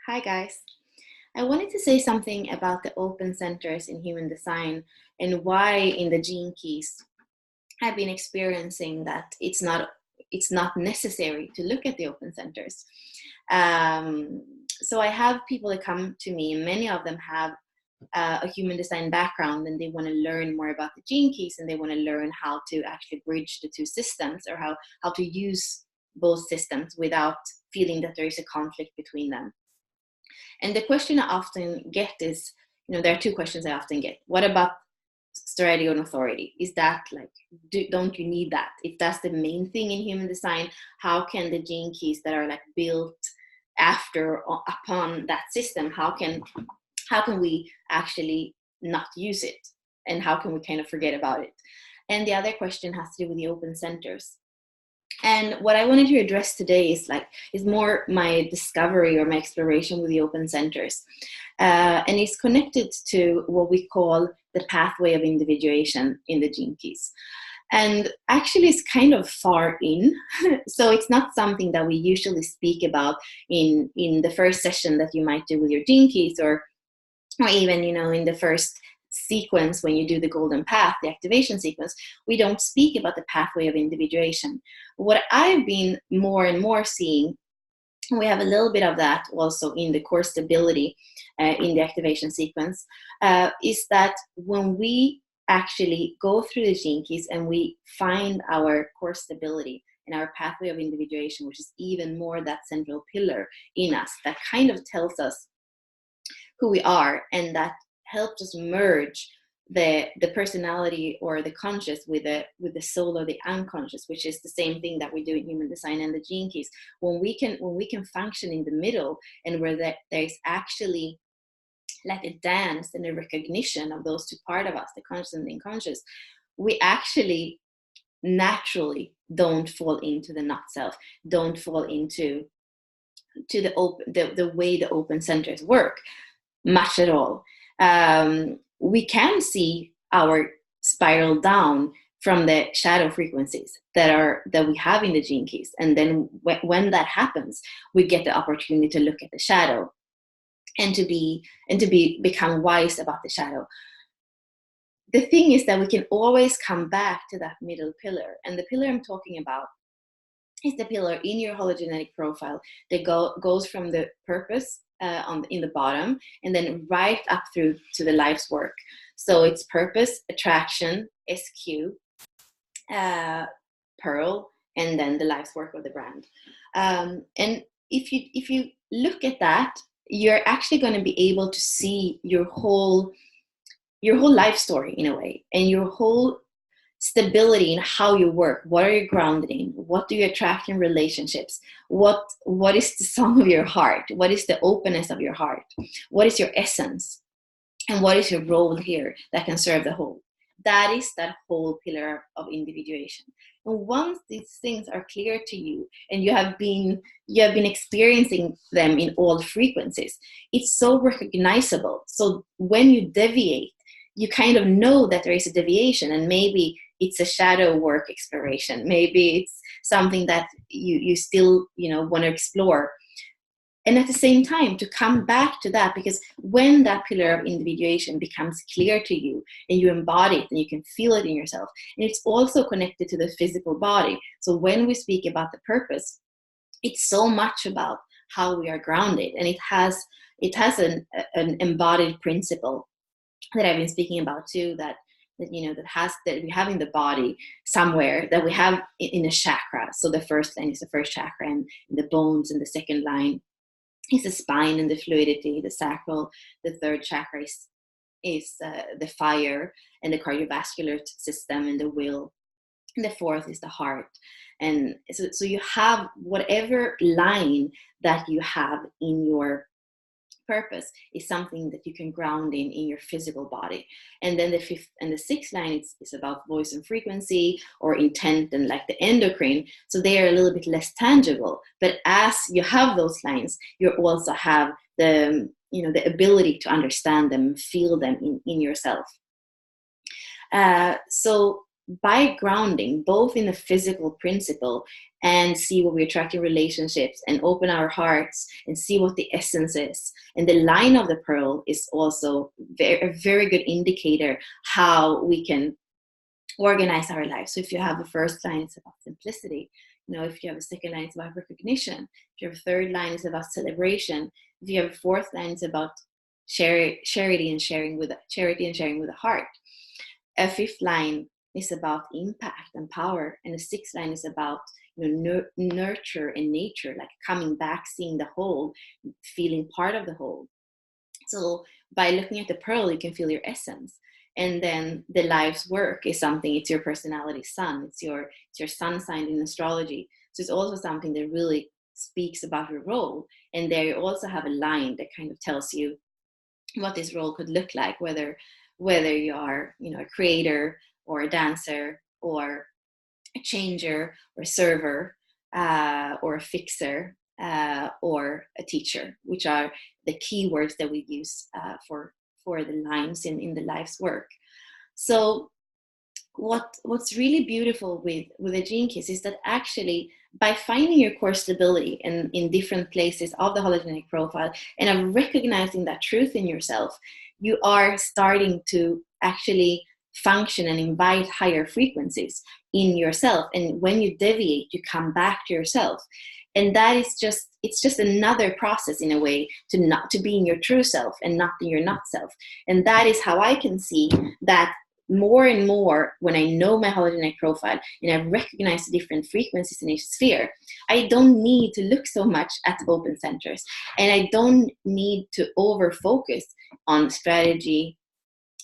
Hi guys. I wanted to say something about the open centers in human design and why in the gene keys I've been experiencing that it's not necessary to look at the open centers. So I have people that come to me, and many of them have a human design background, and they want to learn more about the gene keys, and they want to learn how to actually bridge the two systems, or how to use both systems without feeling that there is a conflict between them. And the question I often get is, there are two questions I often get. What about strategy and authority? Is that like, don't you need that? If that's the main thing in human design, how can the gene keys that are like built after or upon that system, how can we actually not use it? And how can we kind of forget about it? And the other question has to do with the open centers. And what I wanted to address today is more my discovery or my exploration with the open centers. And it's connected to what we call the pathway of individuation in the gene keys. And actually it's kind of far in. So it's not something that we usually speak about in the first session that you might do with your gene keys, or even, in the first sequence when you do the golden path, the activation sequence. We don't speak about the pathway of individuation. What I've been more and more seeing, we have a little bit of that also in the core stability in the activation sequence, is that when we actually go through the gene keys and we find our core stability and our pathway of individuation, which is even more that central pillar in us that kind of tells us who we are, and that helps us merge the personality or the conscious with the soul or the unconscious, which is the same thing that we do in human design and the gene keys. When we can function in the middle, and where there's actually like a dance and a recognition of those two parts of us, the conscious and the unconscious, we actually naturally don't fall into the not self, don't fall into the way the open centers work much at all. We can see our spiral down from the shadow frequencies that we have in the gene keys, and then when that happens, we get the opportunity to look at the shadow and to become wise about the shadow. The thing is that we can always come back to that middle pillar, and the pillar I'm talking about is the pillar in your hologenetic profile that goes from the purpose in the bottom, and then right up through to the life's work. So it's purpose, attraction, SQ, pearl, and then the life's work of the brand. And if you look at that, you're actually going to be able to see your whole life story in a way, and your whole stability in how you work. What are you grounded in? What do you attract in relationships? What is the song of your heart? What is the openness of your heart? What is your essence? And what is your role here that can serve the whole? That is that whole pillar of individuation. And once these things are clear to you, and you have been experiencing them in all frequencies, it's so recognizable. So when you deviate, you kind of know that there is a deviation, and maybe it's a shadow work exploration. Maybe it's something that you still, want to explore. And at the same time, to come back to that, because when that pillar of individuation becomes clear to you and you embody it and you can feel it in yourself, and it's also connected to the physical body. So when we speak about the purpose, it's so much about how we are grounded, and it has an embodied principle that I've been speaking about too, that we have in the body somewhere, that we have in a chakra. So the first line is the first chakra, and the bones, and the second line is the spine and the fluidity, the sacral. The third chakra is the fire and the cardiovascular system and the will. And the fourth is the heart. And so you have whatever line that you have in your purpose is something that you can ground in your physical body. And then the fifth and the sixth line is about voice and frequency, or intent, and like the endocrine. So they are a little bit less tangible, but as you have those lines, you also have the ability to understand them, feel them in yourself. So by grounding both in the physical principle and see what we attract in relationships and open our hearts and see what the essence is. And the line of the pearl is also a very good indicator how we can organize our lives. So if you have a first line, it's about simplicity. If you have a second line, it's about recognition. If you have a third line, it's about celebration. If you have a fourth line, it's about charity and sharing with the heart. A fifth line is about impact and power, and the sixth line is about nurture and nature, like coming back, seeing the whole, feeling part of the whole. So by looking at the pearl, you can feel your essence. And then the life's work is something, it's your personality sun, it's your sun sign in astrology. So it's also something that really speaks about your role. And there you also have a line that kind of tells you what this role could look like, whether you are a creator or a dancer or a changer or a server or a fixer or a teacher, which are the keywords that we use for the lines in the life's work. So what's really beautiful with the gene keys is that actually by finding your core stability in different places of the hologenetic profile and recognizing that truth in yourself, you are starting to actually function and invite higher frequencies in yourself. And when you deviate, you come back to yourself. And that is it's just another process in a way to be in your true self and not in your not self. And that is how I can see that more and more when I know my hologenetic profile and I recognize the different frequencies in each sphere. I don't need to look so much at open centers, and I don't need to over focus on strategy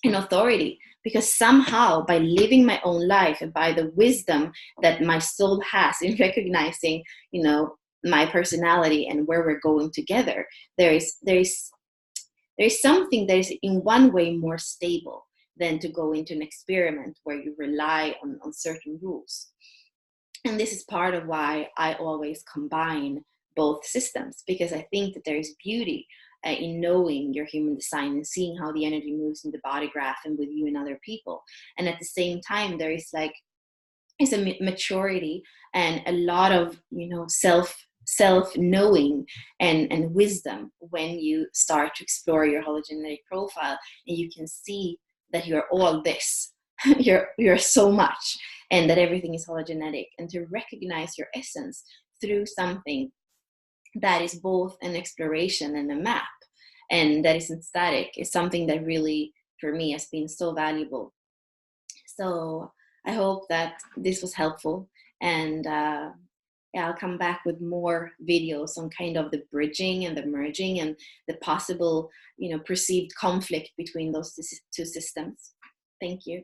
and authority, because somehow by living my own life and by the wisdom that my soul has in recognizing my personality and where we're going together, there is something that is in one way more stable than to go into an experiment where you rely on certain rules. And this is part of why I always combine both systems, because I think that there is beauty in knowing your human design and seeing how the energy moves in the body graph and with you and other people. And at the same time, there is it's a maturity and a lot of self-knowing and wisdom when you start to explore your hologenetic profile, and you can see that you're all this. you're so much, and that everything is hologenetic, and to recognize your essence through something that is both an exploration and a map, and that isn't static, is something that really for me has been so valuable. So I hope that this was helpful, and I'll come back with more videos on kind of the bridging and the merging and the possible perceived conflict between those two systems. Thank you.